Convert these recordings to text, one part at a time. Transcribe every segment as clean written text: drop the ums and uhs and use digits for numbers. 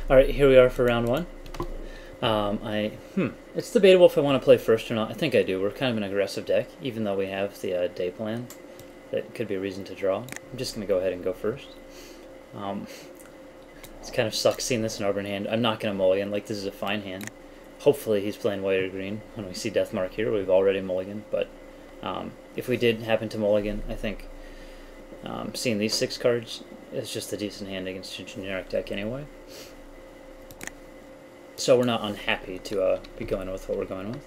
Alright, here we are for round one. It's debatable if I want to play first or not. I think I do. We're kind of an aggressive deck, even though we have the day plan. That could be a reason to draw. I'm just going to go ahead and go first. It kind of sucks seeing this in Auburn hand. I'm not going to mulligan. Like, this is a fine hand. Hopefully he's playing white or green. When we see Deathmark here, we've already mulliganed. But if we did happen to mulligan, I think seeing these 6 cards is just a decent hand against a generic deck anyway. So we're not unhappy to be going with what we're going with.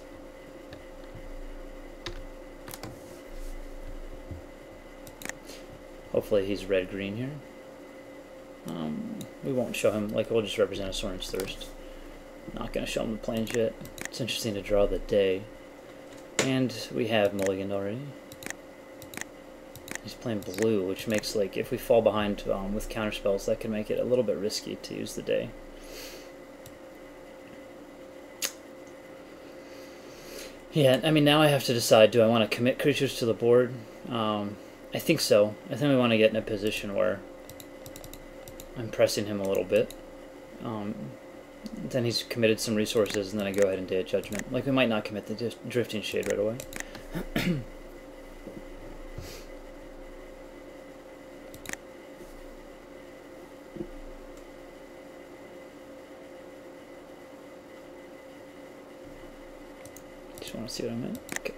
Hopefully he's red-green here. We won't show him, like, we'll just represent a Soren's Thirst. Not going to show him the plans yet. It's interesting to draw the day. And we have mulliganed already. He's playing blue, which makes, like, if we fall behind with counterspells, that can make it a little bit risky to use the day. Yeah, I mean, now I have to decide, do I want to commit creatures to the board? I think so. I think we want to get in a position where I'm pressing him a little bit. Then he's committed some resources, and then I go ahead and Day of Judgment. Like, we might not commit the Drifting Shade right away. Just want to see what I meant. Okay.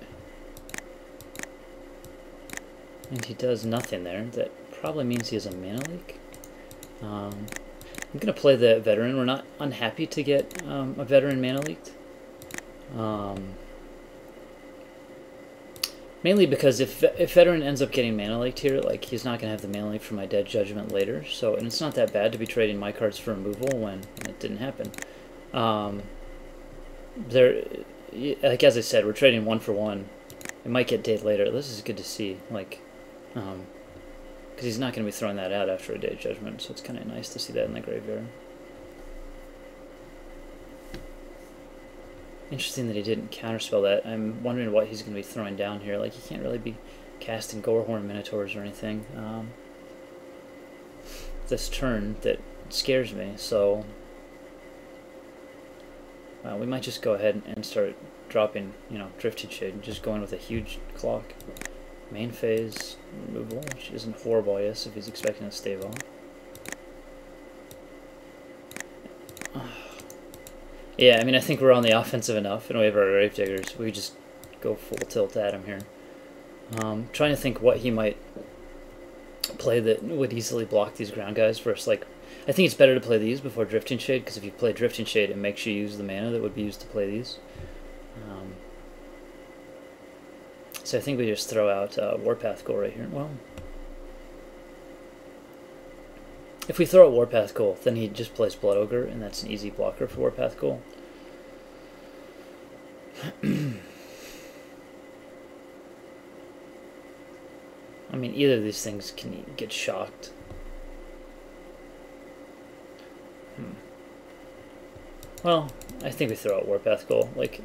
And he does nothing there. That probably means he has a mana leak. I'm going to play the Veteran. We're not unhappy to get a Veteran mana leaked. Mainly because if Veteran ends up getting mana leaked here, like, he's not going to have the mana leak for my Dead Judgment later. So, and it's not that bad to be trading my cards for removal when it didn't happen. Like, as I said, we're trading 1 for 1. It might get Dayed later. This is good to see. Like, because he's not going to be throwing that out after a Day of Judgment, so it's kind of nice to see that in the graveyard. Interesting that he didn't counterspell that. I'm wondering what he's going to be throwing down here. Like, he can't really be casting Gorehorn Minotaurs or anything this turn that scares me, so we might just go ahead and start dropping, you know, Drifting Shade and just going with a huge clock. Main phase removal, which isn't horrible, I guess, if he's expecting to stave off. Yeah, I mean, I think we're on the offensive enough, and we have our Gravediggers. We just go full tilt at him here. Trying to think what he might play that would easily block these ground guys versus, like, I think it's better to play these before Drifting Shade, because if you play Drifting Shade, it makes you use the mana that would be used to play these. So I think we just throw out Warpath Goal right here. Well, if we throw out Warpath Goal, then he just plays Blood Ogre, and that's an easy blocker for Warpath Goal. I mean, either of these things can get shocked. Well, I think we throw out Warpath Goal. Like,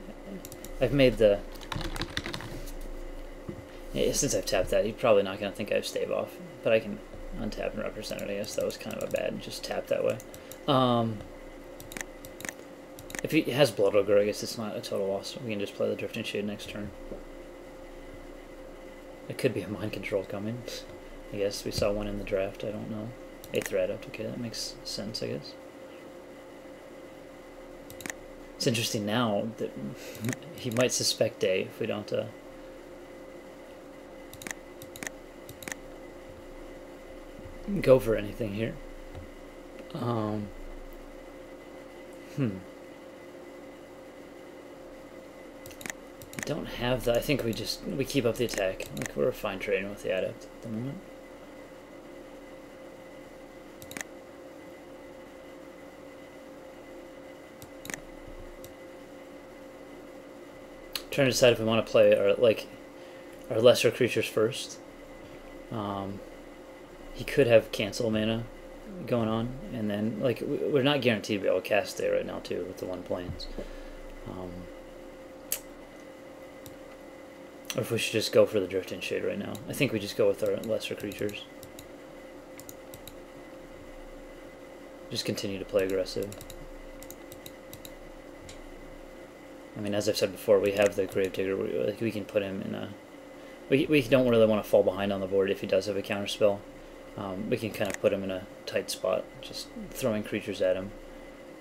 I've made the... Yeah, since I've tapped that, he's probably not going to think I have Stave Off. But I can untap and represent it, I guess. That was kind of a bad, just tap that way. If he has Blood Ogre, I guess it's not a total loss. We can just play the Drifting Shade next turn. It could be a Mind Control coming. I guess we saw one in the draft, I don't know. 8th Red Up, okay, that makes sense, I guess. It's interesting now that he might suspect Day if we don't... go for anything here. I don't have the... I think we keep up the attack. Like, we're fine trading with the Adept at the moment. Trying to decide if we want to play our lesser creatures first. He could have cancel mana going on, and then, like, we're not guaranteed to be able to cast Day right now too with the 1 planes. Or if we should just go for the Drifting Shade right now. I think we just go with our lesser creatures. just continue to play aggressive. I mean, as I've said before, we have the Gravedigger. We can put him in a... We don't really want to fall behind on the board if he does have a counterspell. We can kind of put him in a tight spot, just throwing creatures at him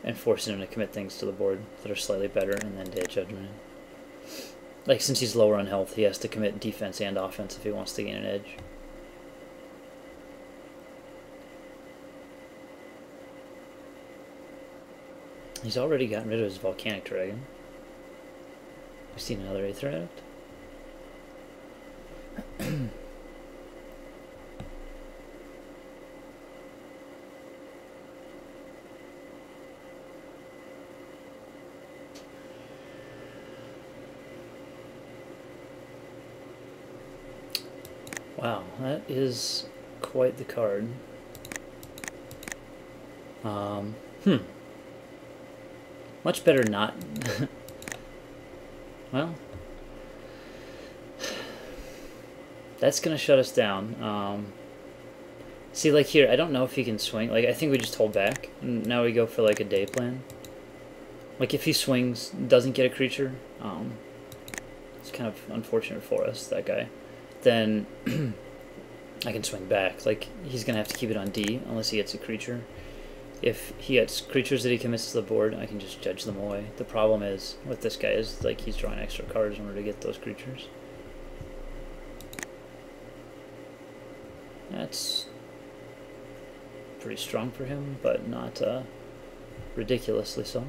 and forcing him to commit things to the board that are slightly better, and then Day of Judgment. Like, since he's lower on health, he has to commit defense and offense if he wants to gain an edge. He's already gotten rid of his Volcanic Dragon. We've seen another Aether Addict. Wow, that is quite the card. Much better not. Well, that's gonna shut us down. See, like here, I don't know if he can swing. Like, I think we just hold back. And now we go for like a day plan. Like, if he swings, doesn't get a creature, it's kind of unfortunate for us, that guy. Then I can swing back. Like, he's gonna have to keep it on D unless he gets a creature. If he gets creatures that he commits to the board, I can just judge them away. The problem is with this guy is, like, he's drawing extra cards in order to get those creatures. That's pretty strong for him, but not ridiculously so.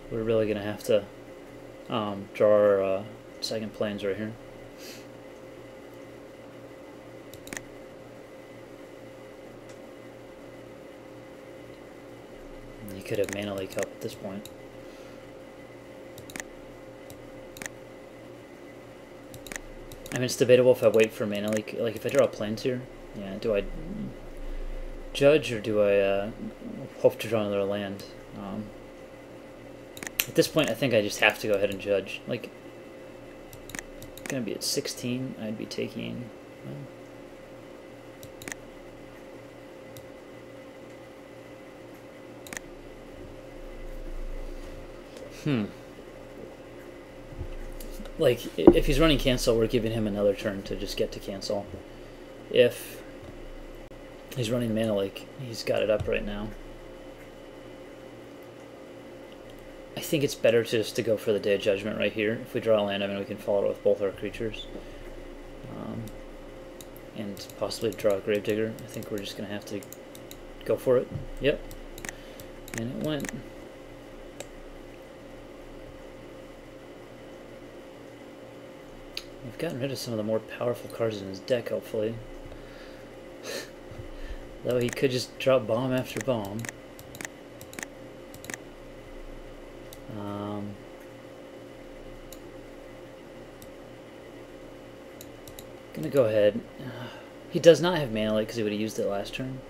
We're really gonna have to draw our second planes right here. You could have Mana Leak up at this point. I mean, it's debatable if I wait for Mana Leak. Like, if I draw planes here, yeah, do I judge or do I hope to draw another land? At this point, I think I just have to go ahead and judge. Like, gonna be at 16. I'd be taking. Like, if he's running cancel, we're giving him another turn to just get to cancel. If he's running Mana Leak, he's got it up right now. I think it's better just to go for the Day of Judgment right here. If we draw a land, I mean, we can follow it with both our creatures. And possibly draw a Gravedigger. I think we're just going to have to go for it. Yep. And it went. We've gotten rid of some of the more powerful cards in his deck, hopefully. Though he could just drop bomb after bomb. Gonna go ahead. He does not have Mana Leak because he would have used it last turn.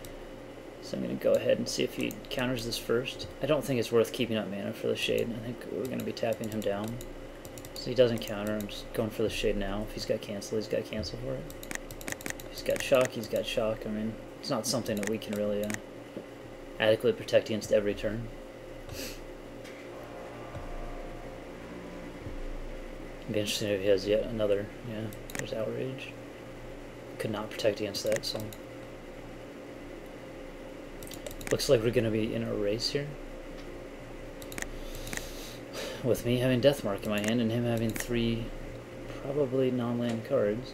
So I'm gonna go ahead and see if he counters this first. I don't think it's worth keeping up mana for the Shade. I think we're gonna be tapping him down. So he doesn't counter. I'm just going for the Shade now. If he's got cancel, he's got cancel for it. If he's got shock, he's got shock. I mean, it's not something that we can really adequately protect against every turn. It'd be interesting if he has yet another. Yeah, there's Outrage. Could not protect against that, so. Looks like we're going to be in a race here. With me having Deathmark in my hand and him having 3 probably non-land cards.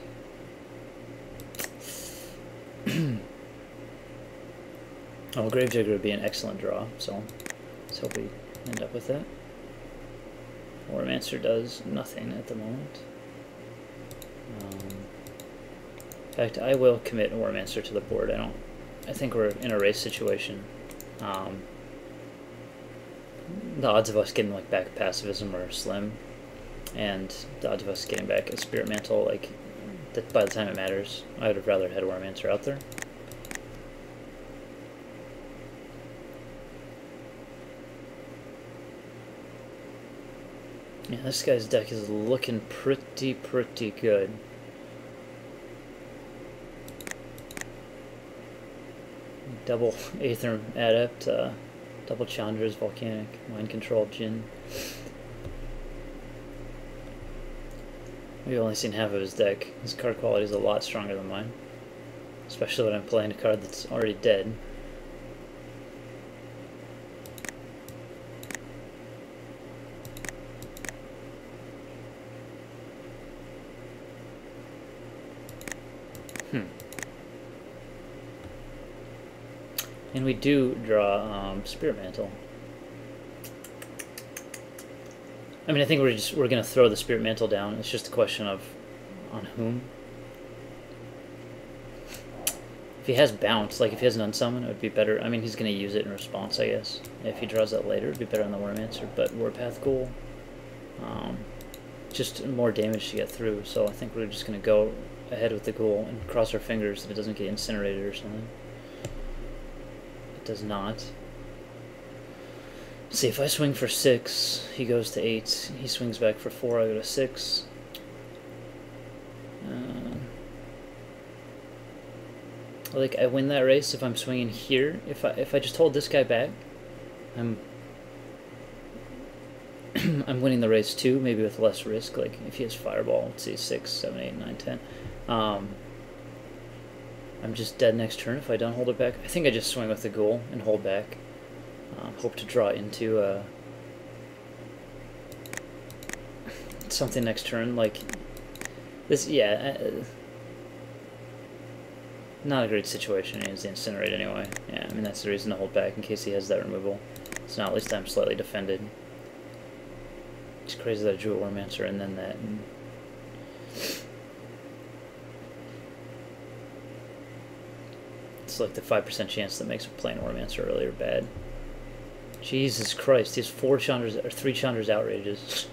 Oh, Gravedigger would be an excellent draw, so let's hope we end up with that. Warmancer does nothing at the moment. In fact, I will commit Warmancer to the board. I think we're in a race situation. The odds of us getting like back pacifism are slim, and the odds of us getting back a Spirit Mantle, like, that by the time it matters, I would have rather had Warmancer out there. Yeah, this guy's deck is looking pretty good. double Aether Adept, double Challenger's Volcanic, Mind Control, Jin. We've only seen half of his deck. His card quality is a lot stronger than mine. Especially when I'm playing a card that's already dead. And we do draw Spirit Mantle. I mean, I think we're gonna throw the Spirit Mantle down. It's just a question of on whom. If he has Bounce, like if he has an Unsummon, it would be better. I mean, he's gonna use it in response, I guess. If he draws that later, it'd be better on the Wormancer. But Warpath Ghoul, just more damage to get through. So I think we're just gonna go ahead with the Ghoul and cross our fingers that it doesn't get incinerated or something. It does not. See, if I swing for 6, he goes to 8. He swings back for 4, I go to 6. Like, I win that race if I'm swinging here. If I just hold this guy back, I'm winning the race too, maybe with less risk. Like, if he has Fireball, let's see, 6, 7, 8, 9, 10. I'm just dead next turn if I don't hold it back. I think I just swing with the Ghoul and hold back. Hope to draw into something next turn, like this. Yeah, not a great situation. He has the Incinerate anyway. Yeah, I mean that's the reason to hold back in case he has that removal. So now at least I'm slightly defended. It's crazy that I drew a Wormancer and then that. And it's like the 5% chance that makes playing Wormancer earlier bad. Jesus Christ, he has 4 Chandras, or 3 Chandras Outrages.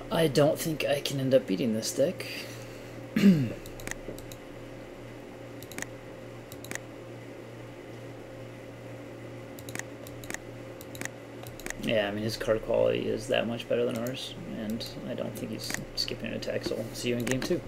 I don't think I can end up beating this deck. Yeah, I mean, his card quality is that much better than ours, and I don't think he's skipping an attack, so we'll see you in game 2.